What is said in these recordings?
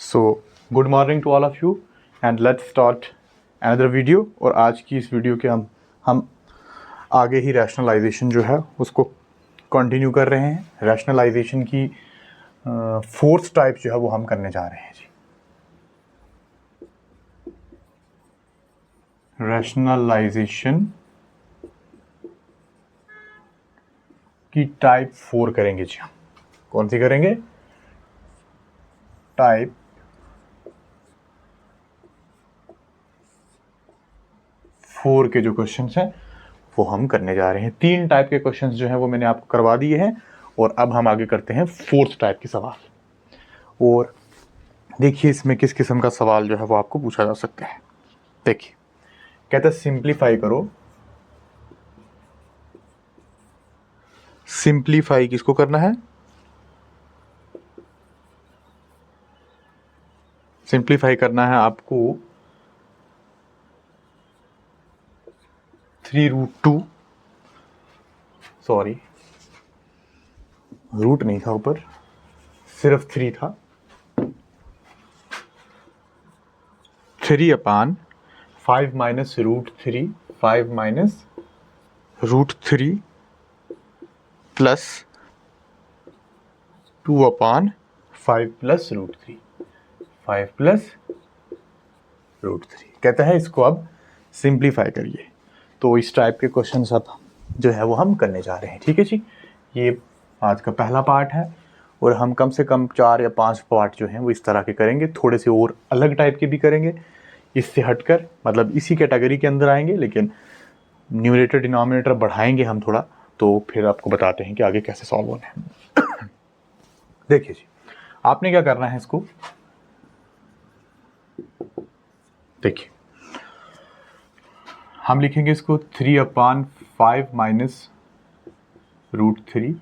So good morning to all of you and let's start another video. और आज की इस वीडियो के हम आगे ही रैशनलाइजेशन जो है उसको कंटिन्यू कर रहे हैं। रैशनलाइजेशन की फोर्थ टाइप जो है वो हम करने जा रहे हैं जी। रैशनलाइजेशन की टाइप 4 करेंगे जी हम। कौन सी करेंगे? टाइप 4 के जो क्वेश्चंस हैं वो हम करने जा रहे हैं। 3 टाइप के क्वेश्चंस जो हैं वो मैंने आपको करवा दिए हैं और अब हम आगे करते हैं फोर्थ टाइप के सवाल। और देखिए इसमें किस किस्म का सवाल जो है वो आपको पूछा जा सकता है। देखिए कहता है सिंप्लीफाई करो। सिंप्लीफाई किसको करना है? सिंप्लीफाई करना है आपको 3√2, सॉरी रूट नहीं था, ऊपर सिर्फ 3 था। 3/5 minus √3, 5 minus √3 plus 2/5 plus √3, 5 plus √3। कहता है इसको अब सिंप्लीफाई करिए। तो इस टाइप के क्वेश्चन अब जो है वो हम करने जा रहे हैं। ठीक है जी, ये आज का पहला पार्ट है और हम कम से कम 4 या 5 पार्ट जो हैं वो इस तरह के करेंगे। थोड़े से और अलग टाइप के भी करेंगे, इससे हटकर, मतलब इसी कैटेगरी के अंदर आएंगे, लेकिन न्यूमरेटर डिनोमिनेटर बढ़ाएंगे हम थोड़ा, तो फिर आपको बताते हैं कि आगे कैसे सॉल्व होना है। देखिए जी, आपने क्या करना है इसको, देखिए हम लिखेंगे इसको 3/5 माइनस √3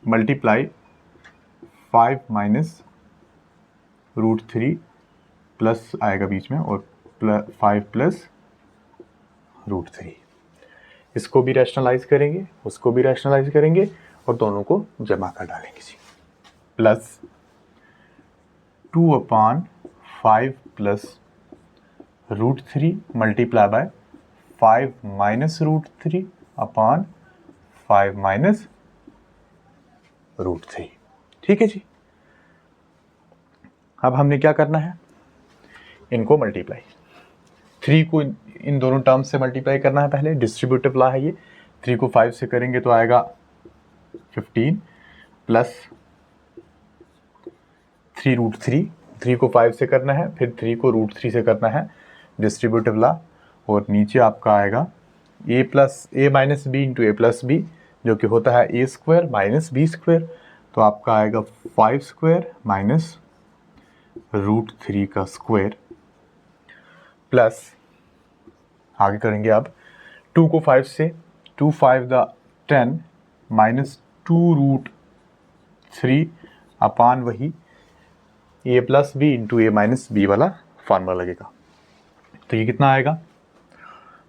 मल्टीप्लाई 5 माइनस √3 प्लस आएगा बीच में और 5 प्लस √3। इसको भी रैशनलाइज करेंगे, उसको भी रैशनलाइज करेंगे और दोनों को जमा कर डालेंगे जी। Plus 2/5 plus √3 multiply by 5 minus √3 upon 5 minus √3। ठीक है जी। अब हमने क्या करना है, इनको मल्टीप्लाई, 3 को इन दोनों टर्म्स से मल्टीप्लाई करना है। पहले डिस्ट्रीब्यूटिव ला है ये, 3 को 5 से करेंगे तो आएगा 15 प्लस 3√3, 3 को 5 से करना है, फिर 3 को √3 से करना है, डिस्ट्रीब्यूटिव ला, और नीचे आपका आएगा a minus b into a plus b, जो कि होता है a square minus b square. तो आपका आएगा 5 स्क्वायर माइनस √3 का स्क्वायर, प्लस आगे करेंगे अब 2 को 5 से, 2 5 द 10 माइनस 2√3 अपान वही a plus B into A minus b वाला फार्मूला लगेगा। तो ये कितना आएगा,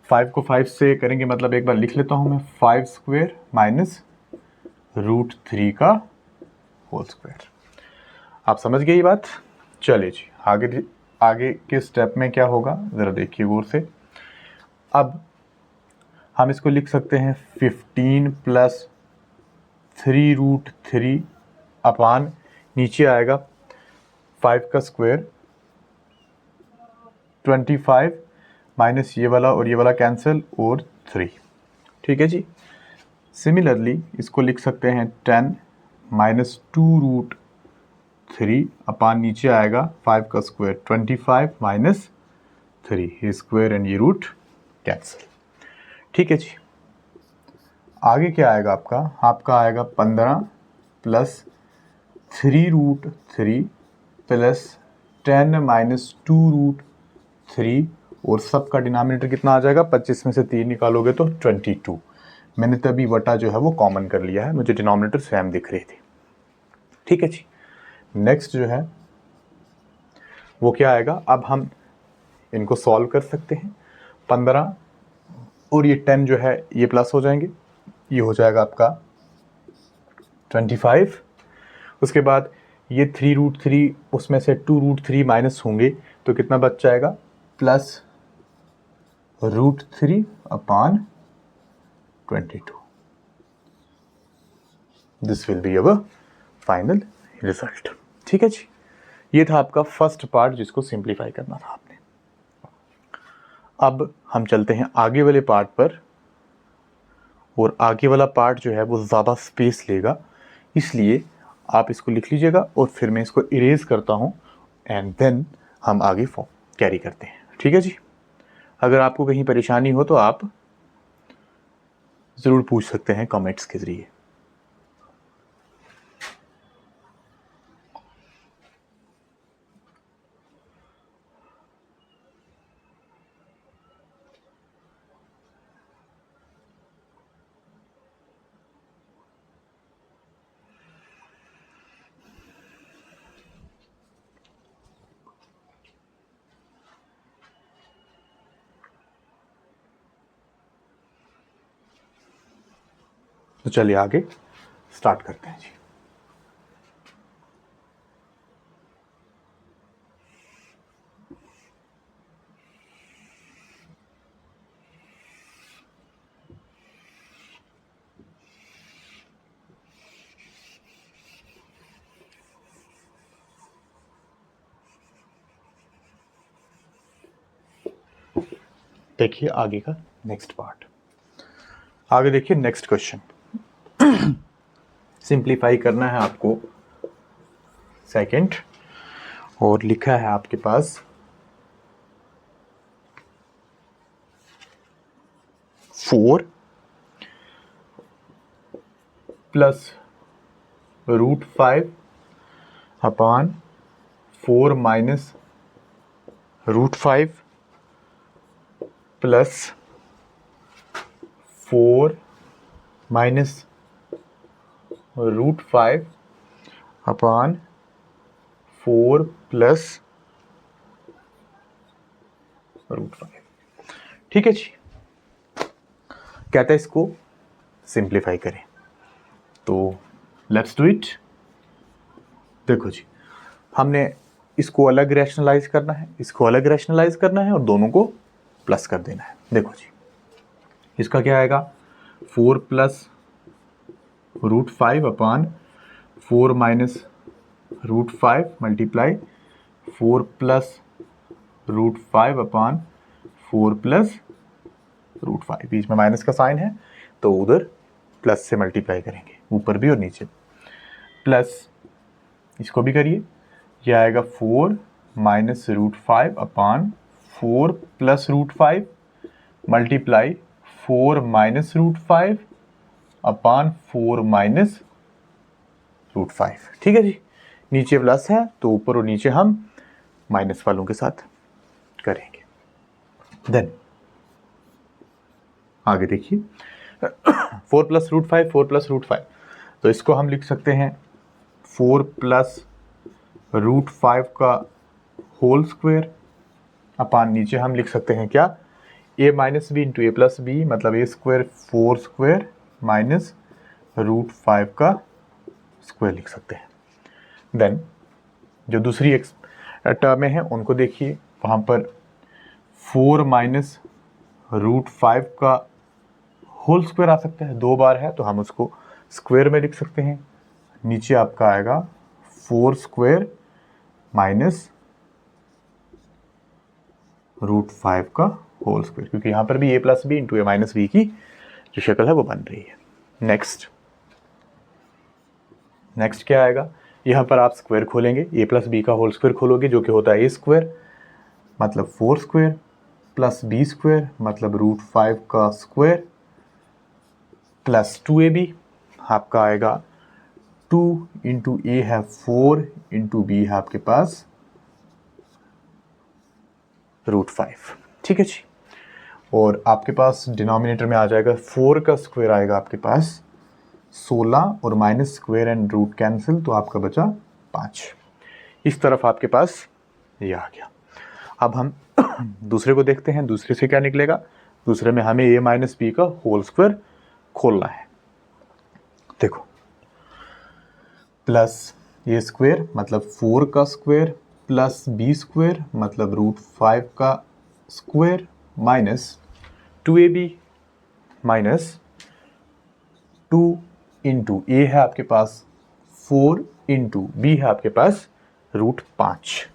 5 को 5 से करेंगे, मतलब एक बार लिख लेता हूँ मैं, 5 स्क्वायर माइनस √3 का होल स्क्वायर। आप समझ गए ये बात? चलिए जी, आगे के स्टेप में क्या होगा ज़रा देखिए गौर से। अब हम इसको लिख सकते हैं 15 प्लस 3√3 अपान, नीचे आएगा 5 का स्क्वायर, 25 माइनस ये वाला और ये वाला कैंसिल और 3। ठीक है जी। सिमिलरली इसको लिख सकते हैं 10 माइनस 2√3 अपान, नीचे आएगा 5 का स्क्वायर, 25 माइनस 3, ये स्क्वायर एंड ये रूट कैंसिल। ठीक है जी। आगे क्या आएगा आपका आएगा 15 प्लस 3√3 प्लस 10 माइनस 2√3, और सबका डिनोमिनेटर कितना आ जाएगा, 25 में से 3 निकालोगे तो 22। मैंने तभी वटा जो है वो कॉमन कर लिया है, मुझे डिनोमिनेटर सेम दिख रहे थे। ठीक है जी। नेक्स्ट जो है वो क्या आएगा, अब हम इनको सॉल्व कर सकते हैं। 15 और ये 10 जो है ये प्लस हो जाएंगे, ये हो जाएगा आपका 25। उसके बाद ये 3√3 उसमें से 2√3 माइनस होंगे तो कितना बच जाएगा, plus √3 upon 22. This will be our final result. ठीक है जी, ये था आपका फर्स्ट पार्ट जिसको सिंप्लीफाई करना था आपने. अब हम चलते हैं आगे वाले पार्ट पर, और आगे वाला पार्ट जो है वो ज़्यादा स्पेस लेगा, इसलिए आप इसको लिख लीजिएगा और फिर मैं इसको इरेज करता हूँ एंड देन हम आगे फॉर्म कैरी करते हैं. ठीक है जी, अगर आपको कहीं परेशानी हो तो आप ज़रूर पूछ सकते हैं कमेंट्स के ज़रिए. तो चलिए आगे स्टार्ट करते हैं जी. देखिए आगे का नेक्स्ट पार्ट. आगे देखिए नेक्स्ट क्वेश्चन. सिंप्लीफाई करना है आपको सेकंड, और लिखा है आपके पास 4 plus √5 upon 4 minus √5 plus 4 minus √5 upon 4 plus √5. ठीक है जी, कहता है इसको सिंप्लीफाई करें, तो लेट्स डू इट. देखो जी, हमने इसको अलग रैशनलाइज करना है, इसको अलग रैशनलाइज करना है और दोनों को प्लस कर देना है. देखो जी, इसका क्या आएगा, 4 plus √5 upon 4 minus √5 multiply 4 plus √5 upon 4 plus √5. बीच में माइनस का साइन है तो उधर प्लस से मल्टीप्लाई करेंगे, ऊपर भी और नीचे. प्लस इसको भी करिए, यह आएगा 4 minus √5 upon 4 plus √5 multiply 4 minus √5 upon 4 minus √5. ठीक है जी, नीचे प्लस है तो ऊपर और नीचे हम माइनस वालों के साथ करेंगे. देन आगे देखिए 4 प्लस √5 4 प्लस √5, तो इसको हम लिख सकते हैं 4 प्लस √5 का होल स्क्वायर अपॉन नीचे हम लिख सकते हैं क्या, a minus b into a plus b, मतलब ए स्क्वायर 4 स्क्वायर माइनस √5 का स्क्वायर लिख सकते हैं. देन जो दूसरी टर्म है उनको देखिए, वहाँ पर 4 माइनस √5 का होल स्क्वायर आ सकता है, 2 बार है तो हम उसको स्क्वायर में लिख सकते हैं. नीचे आपका आएगा 4 स्क्वायर माइनस √5 का होल स्क्वायर, क्योंकि यहाँ पर भी a plus B into A minus b की जो शक्ल है वो बन रही है. नेक्स्ट क्या आएगा, यहाँ पर आप स्क्वायर खोलेंगे, a प्लस बी का होल स्क्वायर खोलोगे जो कि होता है a स्क्वायर मतलब 4 स्क्वायर प्लस b स्क्वायर मतलब √5 का स्क्वायर प्लस 2ab. आपका आएगा 2 इंटू ए है 4 इंटू बी है आपके पास √5. ठीक है जी, और आपके पास डिनोमिनेटर में आ जाएगा 4 का स्क्वायर आएगा आपके पास 16 और minus square and root cancel, तो आपका बचा 5. इस तरफ आपके पास ये आ गया. अब हम दूसरे को देखते हैं, दूसरे से क्या निकलेगा. दूसरे में हमें a माइनस बी का होल स्क्वायर खोलना है. देखो प्लस ये स्क्वायर मतलब 4 का स्क्वायर प्लस बी स्क्वायर मतलब √5 का square minus 2ab minus 2 into A है आपके पास 4 इंटू बी है आपके पास √5।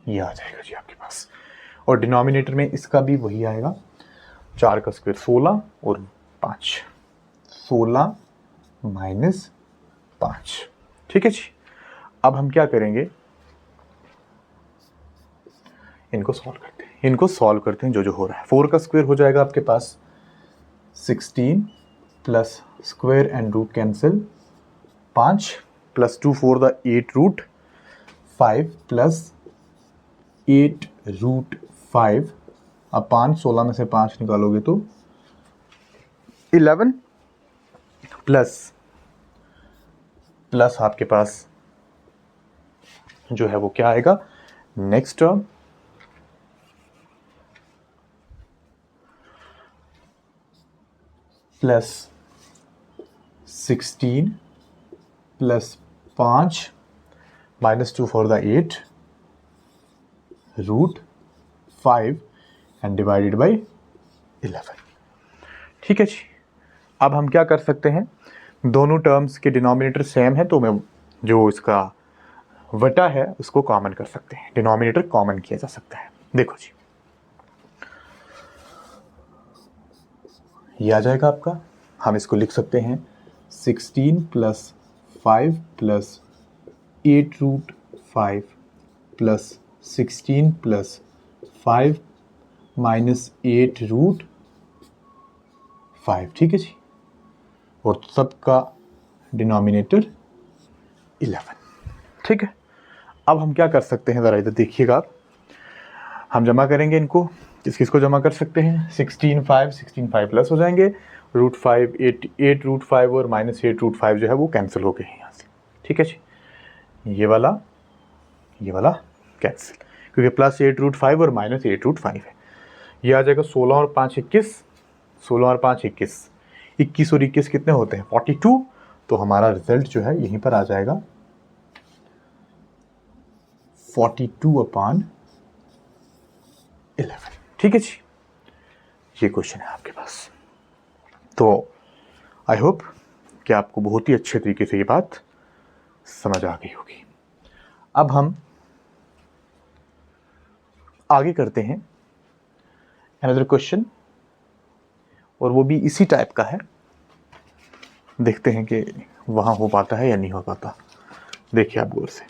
ये आ जाएगा जी आपके पास। और डिनोमिनेटर में इसका भी वही आएगा, 4 का स्क्वायर 16 और 5, 16 माइनस 5। ठीक है जी। अब हम क्या करेंगे, इनको सॉल्व करते हैं जो हो रहा है। 4 का स्क्वायर हो जाएगा आपके पास 16 plus square and root cancel 5 plus 2 4 द 8√5 प्लस 8√5 अब 5 16 में से 5 निकालोगे तो 11 प्लस आपके पास जो है वो क्या आएगा, next term plus 16 plus 5 minus 2 4 द 8√5 एंड डिवाइडेड बाई 11। ठीक है जी। अब हम क्या कर सकते हैं, दोनों टर्म्स के डिनोमिनेटर सेम है तो मैं जो इसका वटा है उसको कॉमन कर सकते हैं, डिनोमिनेटर कॉमन किया जा सकता है। देखो जी, ये आ जाएगा आपका, हम इसको लिख सकते हैं 16 plus 5 plus 8√5 plus 16 plus 5 minus 8√5। ठीक है जी। और सबका डिनोमिनेटर 11। ठीक है। अब हम क्या कर सकते हैं, ज़रा इधर देखिएगा आप, हम जमा करेंगे इनको, किसको जमा कर सकते हैं, 16 5 प्लस हो जाएंगे √5 8√5 और माइनस 8√5 जो है वो कैंसिल हो गए यहाँ से। ठीक है जी। ये वाला कैंसिल, क्योंकि प्लस 8√5 और माइनस 8√5 है। ये आ जाएगा 16 और 5 21, 16 और 5 21, 21 और 21 कितने होते हैं 42। तो हमारा रिजल्ट जो है यहीं पर आ जाएगा 42/11। ठीक है जी। ये क्वेश्चन है आपके पास। तो आई होप कि आपको बहुत ही अच्छे तरीके से ये बात समझ आ गई होगी। अब हम आगे करते हैं अनदर क्वेश्चन, और वो भी इसी टाइप का है। देखते हैं कि वहां हो पाता है या नहीं हो पाता। देखिए आप गौर से,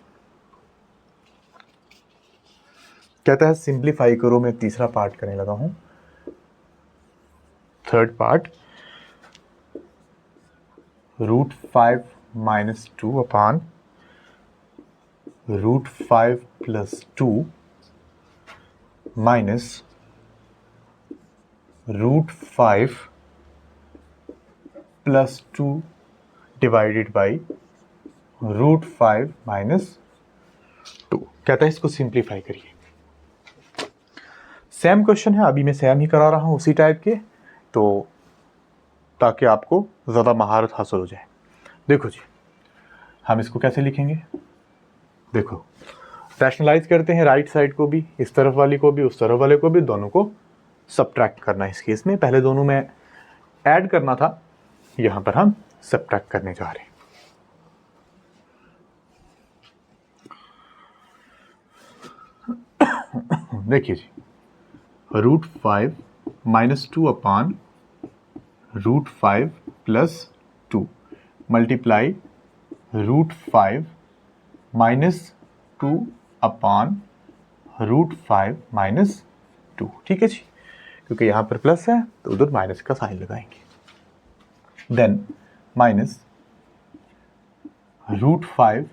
कहता है सिंप्लीफाई करो। मैं तीसरा पार्ट करने लगा हूं, third part, √5 minus 2 upon √5 plus 2 minus √5 plus 2 divided by √5 minus 2। कहता है इसको सिंप्लीफाई करिए। सेम क्वेश्चन है, अभी मैं सेम ही करा रहा हूं उसी टाइप के, तो ताकि आपको ज़्यादा महारत हासिल हो जाए। देखो जी, हम इसको कैसे लिखेंगे, देखो रैशनलाइज करते हैं, राइट साइड को भी, इस तरफ वाली को भी, उस तरफ वाले को भी, दोनों को सब्ट्रैक्ट करना है। इस केस में पहले दोनों में ऐड करना था, यहां पर हम सब्ट्रैक्ट करने जा रहे हैं। देखिए जी, √5 minus 2 upon √5 plus 2 multiply √5 minus 2 upon √5 minus 2। ठीक है जी, क्योंकि यहाँ पर प्लस है तो उधर माइनस का साइन लगाएंगे। Then minus √5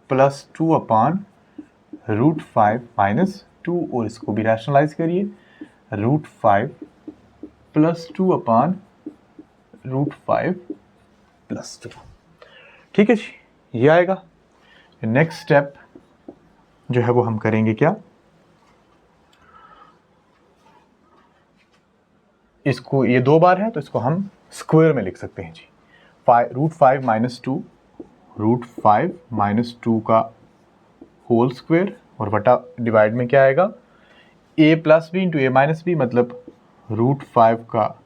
plus 2 upon √5 minus 2, और इसको भी रैशनलाइज करिए, √5 प्लस 2 अपॉन √5 प्लस 2। ठीक है जी, ये आएगा। नेक्स्ट स्टेप जो है वो हम करेंगे क्या, इसको, ये 2 बार है तो इसको हम स्क्वायर में लिख सकते हैं जी। 5 माइनस टू का होल स्क्वायर और बटा डिवाइड में क्या आएगा a plus B into A minus B, मतलब √5 का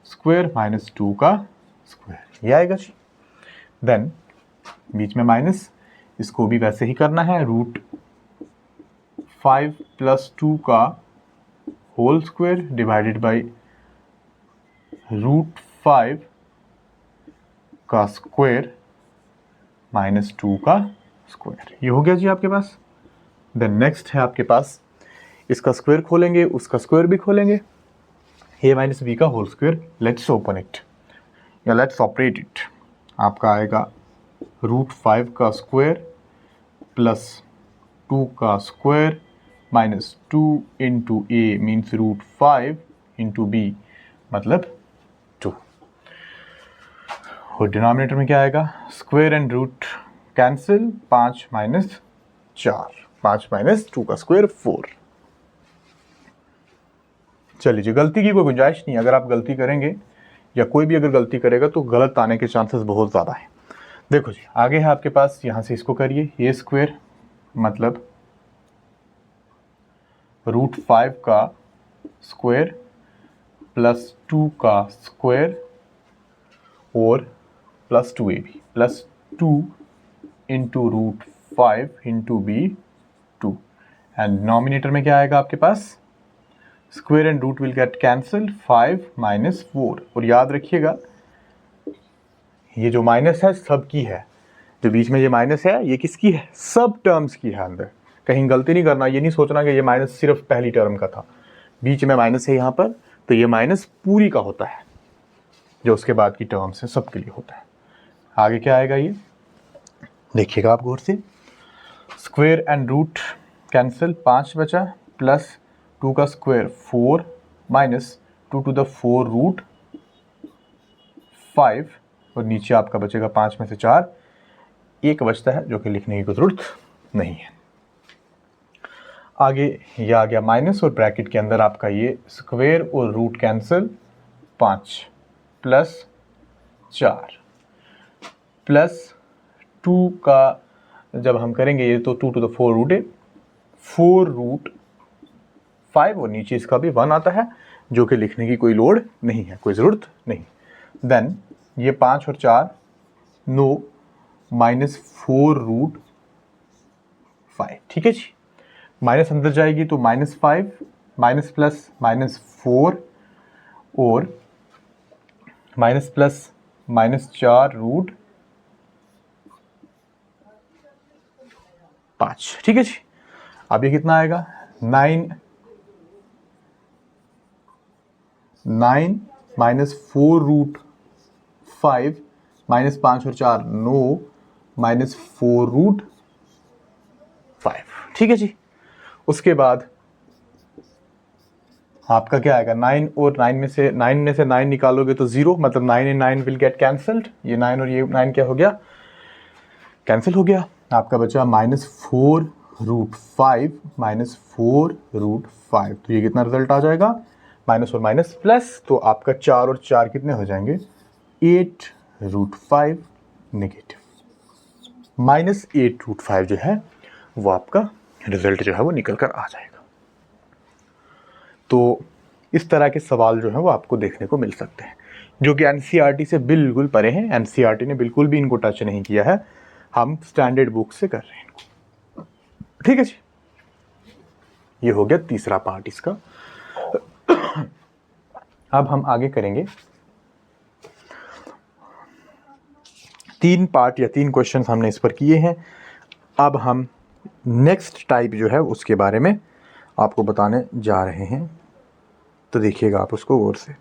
स्क्वायर माइनस 2 का स्क्वायर, ये आएगा जी। देन बीच में माइनस, इसको भी वैसे ही करना है, √5 प्लस 2 का होल स्क्वायर डिवाइडेड बाई √5 का स्क्वायर माइनस 2 का स्क्वायर, ये हो गया जी आपके पास। देन नेक्स्ट है आपके पास, इसका स्क्वायर खोलेंगे, उसका स्क्वायर भी खोलेंगे, a माइनस बी का whole square, let's open it या लेट्स ऑपरेट इट। आपका आएगा √5 का स्क्वायर प्लस 2 का square minus 2 into a means √5 into b मतलब 2, और डिनोमिनेटर में क्या आएगा, square and root cancel, 5 minus 4, 5 minus 2 का स्क्वायर 4। चलिए जी, गलती की कोई गुंजाइश नहीं, अगर आप गलती करेंगे या कोई भी अगर गलती करेगा तो गलत आने के चांसेस बहुत ज़्यादा है। देखो जी, आगे है आपके पास, यहाँ से इसको करिए, ये स्क्वायर मतलब √5 का स्क्वायर प्लस 2 का स्क्वायर और प्लस 2a भी, plus 2 into √5 into B 2, and denominator में क्या आएगा आपके पास, square and root will get cancel, 5 minus 4, और याद रखिएगा ये जो माइनस है सब की है, जो बीच में ये माइनस है ये किसकी है, सब टर्म्स की है अंदर, कहीं गलती नहीं करना, ये नहीं सोचना कि ये माइनस सिर्फ पहली टर्म का था, बीच में माइनस है यहाँ पर, तो ये माइनस पूरी का होता है, जो उसके बाद की टर्म्स है सबके लिए होता है। आगे क्या आएगा ये देखिएगा आप गौर से, स्क्वायर एंड रूट कैंसिल, 5 बचा, प्लस 2 का स्क्वायर 4 माइनस 2 टू द 4 √5, और नीचे आपका बचेगा 5 में से 4, एक बचता है जो कि लिखने की जरूरत नहीं है। आगे ये आ गया माइनस, और ब्रैकेट के अंदर आपका ये स्क्वायर और रूट कैंसिल, 5 प्लस 4 प्लस 2 का जब हम करेंगे ये तो 2 टू द 4 रूट है, 4√5, और नीचे इसका भी 1 आता है जो कि लिखने की कोई लोड नहीं है, कोई ज़रूरत नहीं। देन ये 5 और 4 9 माइनस 4√5, ठीक है जी। माइनस अंदर जाएगी तो -5 माइनस प्लस -4 और माइनस प्लस -4√5, ठीक है जी। अब ये कितना आएगा, 9 माइनस 4√5 माइनस 5 और 4 9 माइनस 4√5, ठीक है जी। उसके बाद आपका क्या आएगा, 9 और 9 में से 9 निकालोगे तो 0, मतलब 9 एंड 9 विल गेट कैंसल्ड, ये 9 और ये 9 क्या हो गया, कैंसिल हो गया। आपका बचा -4√5 माइनस 4√5, तो ये कितना रिजल्ट आ जाएगा, माइनस और माइनस प्लस, तो आपका 4 और 4 कितने हो जाएंगे, 8√5 नेगेटिव, -8√5 जो है वो आपका रिजल्ट जो है वो निकल कर आ जाएगा। तो इस तरह के सवाल जो है वो आपको देखने को मिल सकते हैं, जो कि एनसीईआरटी से बिल्कुल परे हैं, एनसीईआरटी ने बिल्कुल भी इनको टच नहीं किया है, हम स्टैंडर्ड बुक से कर रहे हैं इनको, ठीक है जी। ये हो गया तीसरा पार्ट इसका। अब हम आगे करेंगे 3 पार्ट या 3 क्वेश्चन हमने इस पर किए हैं। अब हम नेक्स्ट टाइप जो है उसके बारे में आपको बताने जा रहे हैं, तो देखिएगा आप उसको गौर से।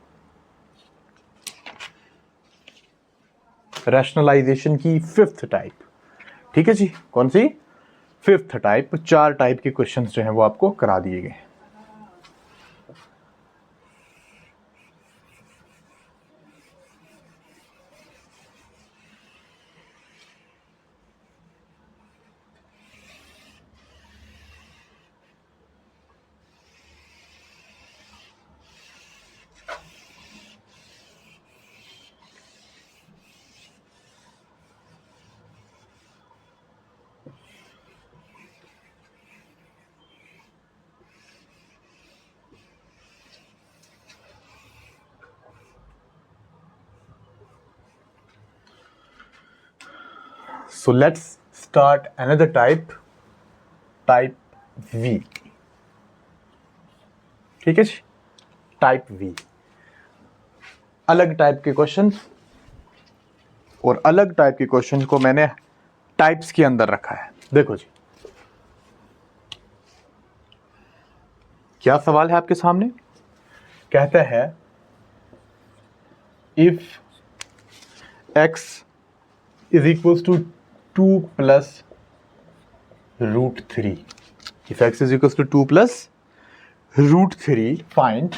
रैशनलाइजेशन की 5th टाइप, ठीक है जी, कौन सी 5th टाइप, 4 टाइप के क्वेश्चंस जो हैं वो आपको करा दिए गए। So let's start another type V। ठीक है जी, टाइप V। अलग टाइप के क्वेश्चन और अलग टाइप के क्वेश्चन को मैंने टाइप्स के अंदर रखा है। देखो जी, क्या सवाल है आपके सामने। कहता है if x is equal to 2 plus √3, if x is equal to 2 plus √3 find,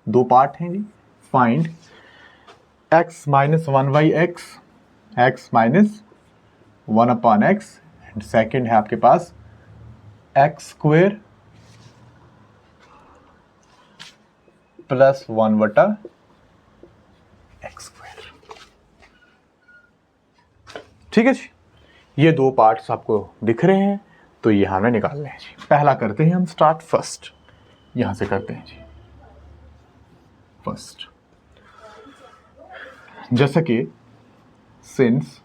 दो पार्ट हैं जी, find x minus 1/x, x minus 1/x, and second है आपके पास x square plus 1/x square. ठीक है जी, ये दो पार्ट्स आपको दिख रहे हैं, तो ये हमें निकालने हैं जी। पहला करते हैं हम स्टार्ट फर्स्ट, यहां से करते हैं जी फर्स्ट। जैसा कि since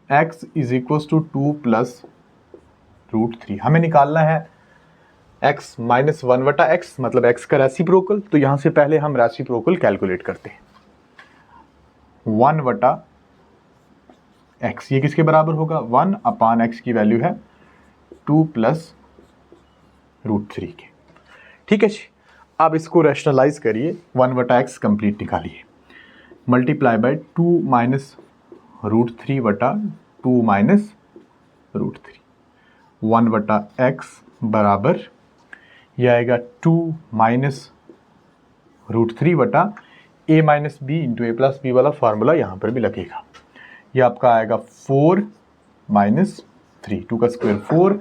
x is equal to 2 plus √3, हमें निकालना है x माइनस 1/x, मतलब x का रेसिप्रोकल। तो यहां से पहले हम रेसिप्रोकल कैलकुलेट करते हैं। 1/x ये किसके बराबर होगा, 1/x की वैल्यू है 2 प्लस √3 के। ठीक है जी, अब इसको रैशनलाइज करिए, 1/x कंप्लीट निकालिए, multiply by 2 minus √3/2 minus √3, 1/x बराबर यह आएगा 2 minus √3/a minus b into a plus b वाला फार्मूला यहाँ पर भी लगेगा। यह आपका आएगा 4 माइनस 3, 2 का स्क्वायर 4,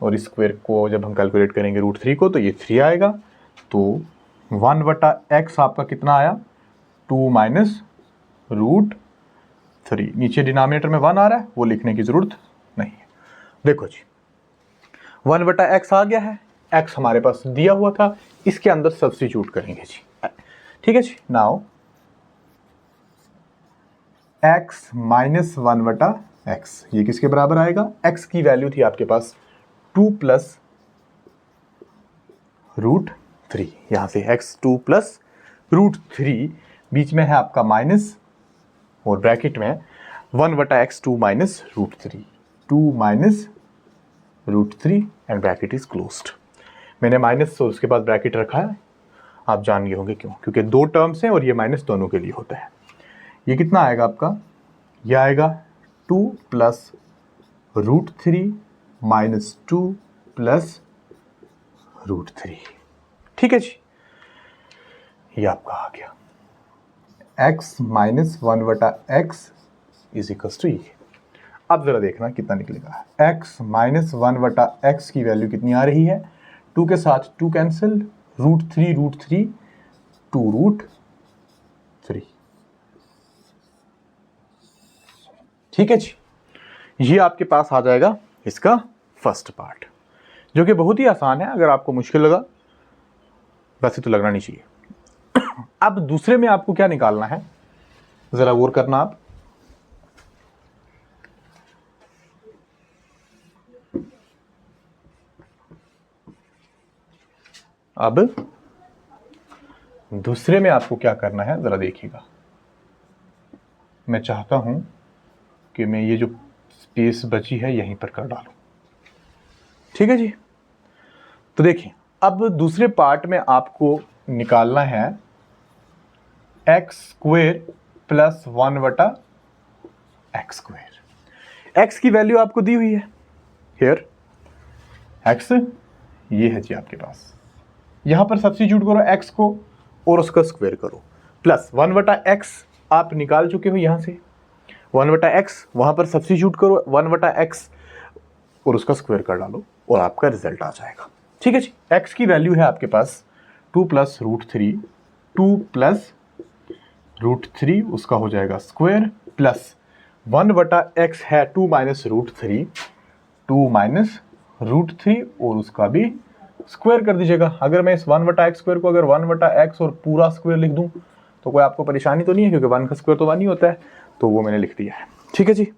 और स्क्वायर को जब हम कैलकुलेट करेंगे √3 को तो ये 3 आएगा। तो 1/x आपका कितना आया, 2 माइनस √3। नीचे डिनोमिनेटर में 1 आ रहा है, वो लिखने की जरूरत नहीं है। देखो जी, 1/x आ गया है, x हमारे पास दिया हुआ था, इसके अंदर सब्स्टिट्यूट करेंगे जी। ठीक है जी, नाउ x माइनस 1/x ये किसके बराबर आएगा, x की वैल्यू थी आपके पास 2 प्लस √3, यहां से x 2 प्लस √3, बीच में है आपका माइनस और ब्रैकेट में 1/x 2 minus √3, 2 minus √3 and bracket is closed. मैंने माइनस और उसके बाद ब्रैकेट रखा है, आप जान गए होंगे क्यों, क्योंकि दो टर्म्स हैं और ये माइनस दोनों के लिए होता है। ये कितना आएगा आपका, ये आएगा 2 प्लस √3 माइनस 2 प्लस √3। ठीक है जी, ये आपका आ गया x minus 1/x is equal to ये। अब जरा देखना कितना निकलेगा, x माइनस 1/x की वैल्यू कितनी आ रही है, 2 के साथ 2 कैंसिल, √3 2 √3। ठीक है जी, ये आपके पास आ जाएगा इसका फर्स्ट पार्ट, जो कि बहुत ही आसान है। अगर आपको मुश्किल लगा, वैसे तो लगना नहीं चाहिए। अब दूसरे में आपको क्या निकालना है, जरा गौर करना आप। अब दूसरे में आपको क्या करना है जरा देखिएगा। मैं चाहता हूं कि मैं ये जो स्पेस बची है यहीं पर कर डालूं। ठीक है जी, तो देखिए, अब दूसरे पार्ट में आपको निकालना है x square plus 1/x square. x की वैल्यू आपको दी हुई है हियर, x ये है जी आपके पास, यहां पर सब्स्टिट्यूट करो x को और उसका स्क्वायर करो, प्लस 1/x आप निकाल चुके हो, यहां से 1/x वहां पर सब्स्टिट्यूट करो, 1/x और उसका स्क्वायर कर डालो और आपका रिजल्ट आ जाएगा। ठीक है जी, x की वैल्यू है आपके पास 2 प्लस √3, 2 प्लस √3 उसका हो जाएगा स्क्वायर, प्लस 1/x है 2 माइनस √3, 2 माइनस √3 और उसका भी स्क्वायर कर दीजिएगा। अगर मैं इस 1/x स्क्वायर को अगर 1/x और पूरा स्क्वायर लिख दूं तो कोई आपको परेशानी तो नहीं है, क्योंकि 1 का स्क्वायर तो 1 ही होता है, तो वो मैंने लिख दिया है। ठीक है जी,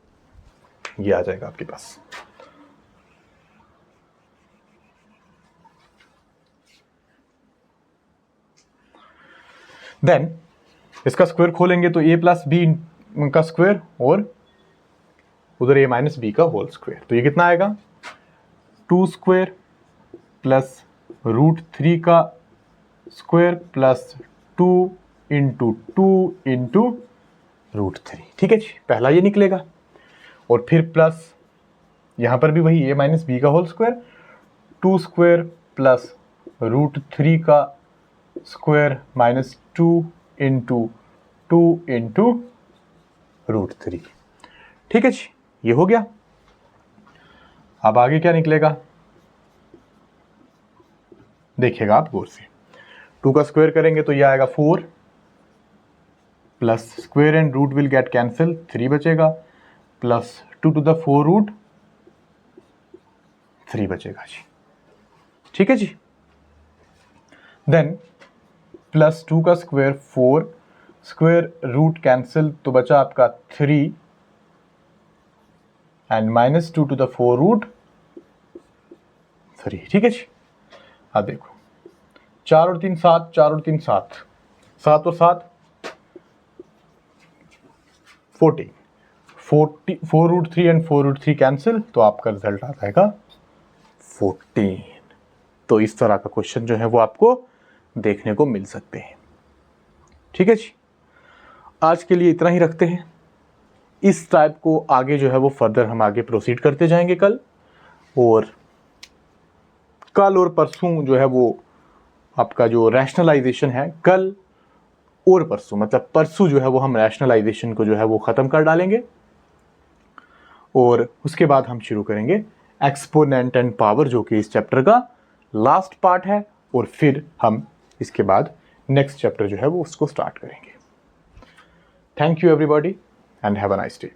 ये आ जाएगा आपके पास। देन इसका स्क्वायर खोलेंगे तो a प्लस बी का स्क्वायर और उधर a माइनस बी का होल स्क्वायर, तो ये कितना आएगा 2 स्क्वायर प्लस √3 का स्क्वायर प्लस 2 इंटू 2 इंटू √3। ठीक है जी, पहला ये निकलेगा, और फिर प्लस यहाँ पर भी वही a माइनस बी का होल स्क्वायर, 2 स्क्वायर प्लस √3 का स्क्वायर माइनस 2 इंटू 2 इंटू √3। ठीक है जी, ये हो गया। अब आगे क्या निकलेगा देखिएगा आप गौर से। 2 का स्क्वायर करेंगे तो ये आएगा 4 plus square and root will get cancel, 3 बचेगा, प्लस 2 टू द 4 रूट 3 बचेगा जी। ठीक है जी, देन प्लस 2 का स्क्वायर 4, स्क्वायर रूट कैंसिल तो बचा आपका 3 and minus 2 to the 4 root 3। ठीक है जी, अब देखो 4 और 3 7, 4 और 3 7, 7 और 7 14, 4√3 एंड 4√3 कैंसिल, तो आपका रिजल्ट आ जाएगा 14। तो इस तरह का क्वेश्चन जो है वो आपको देखने को मिल सकते हैं। ठीक है जी, आज के लिए इतना ही रखते हैं। इस टाइप को आगे जो है वो फर्दर हम आगे प्रोसीड करते जाएंगे कल और परसों जो है वो आपका जो रैशनलाइजेशन है, कल और परसों मतलब परसों जो है वो हम रैशनलाइजेशन को जो है वो ख़त्म कर डालेंगे, और उसके बाद हम शुरू करेंगे एक्सपोनेंट एंड पावर, जो कि इस चैप्टर का लास्ट पार्ट है, और फिर हम इसके बाद नेक्स्ट चैप्टर जो है वो उसको स्टार्ट करेंगे। Thank you everybody and have a nice day.